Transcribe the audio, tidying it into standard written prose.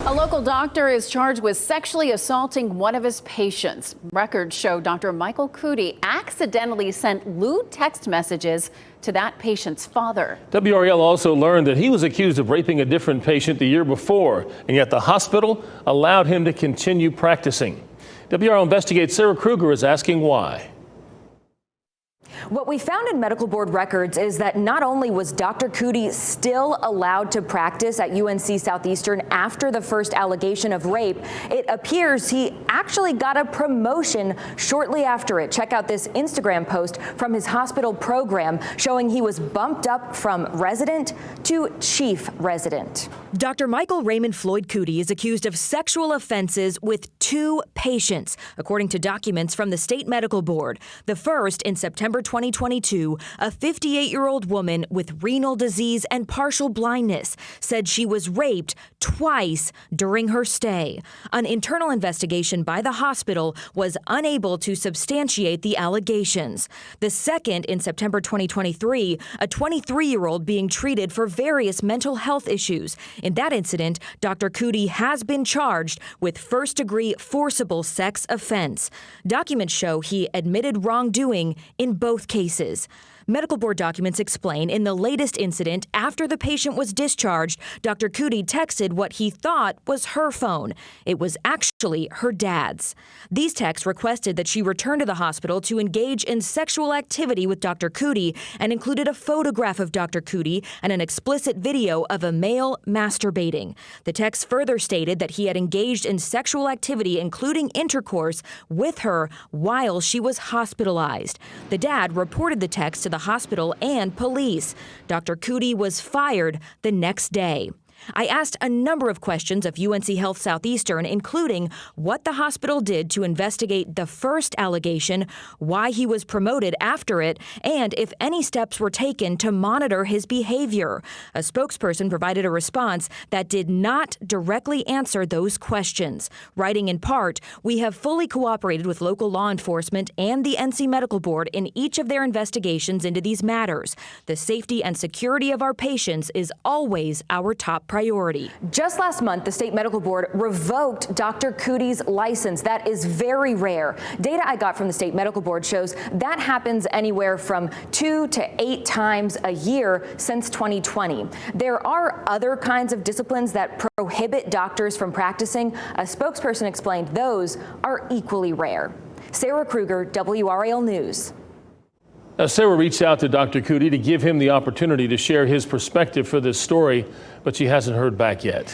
A local doctor is charged with sexually assaulting one of his patients. Records show Dr. Michael Coody accidentally sent lewd text messages to that patient's father. WRAL also learned that he was accused of raping a different patient the year before, and yet the hospital allowed him to continue practicing. WRAL Investigates Sarah Kruger is asking why. What we found in medical board records is that not only was Dr. Coody still allowed to practice at UNC Southeastern after the first allegation of rape, it appears he actually got a promotion shortly after it. Check out this Instagram post from his hospital program showing he was bumped up from resident to chief resident. Dr. Michael Raymond Floyd Coody is accused of sexual offenses with 2 patients, according to documents from the state medical board. The first in September 2022, a 58-year-old woman with renal disease and partial blindness said she was raped twice during her stay. An internal investigation by the hospital was unable to substantiate the allegations. The second in September 2023, a 23-year-old being treated for various mental health issues. In that incident, Dr. Coody has been charged with first-degree forcible sex offense. Documents show he admitted wrongdoing in both cases. Medical board documents explain in the latest incident, after the patient was discharged, Dr. Coody texted what he thought was her phone. It was actually her dad's. These texts requested that she return to the hospital to engage in sexual activity with Dr. Coody and included a photograph of Dr. Coody and an explicit video of a male masturbating. The text further stated that he had engaged in sexual activity, including intercourse, with her while she was hospitalized. The dad reported the text to the hospital and police. Dr. Coody was fired the next day. I asked a number of questions of UNC Health Southeastern, including what the hospital did to investigate the first allegation, why he was promoted after it, and if any steps were taken to monitor his behavior. A spokesperson provided a response that did not directly answer those questions, writing in part, "We have fully cooperated with local law enforcement and the NC Medical Board in each of their investigations into these matters. The safety and security of our patients is always our top priority." Just last month, the state medical board revoked Dr. Coody's license. That is very rare. Data I got from the state medical board shows that happens anywhere from 2 to 8 times a year since 2020. There are other kinds of disciplines that prohibit doctors from practicing. A spokesperson explained those are equally rare. Sarah Kruger, WRAL News. Sarah reached out to Dr. Coody to give him the opportunity to share his perspective for this story, but she hasn't heard back yet.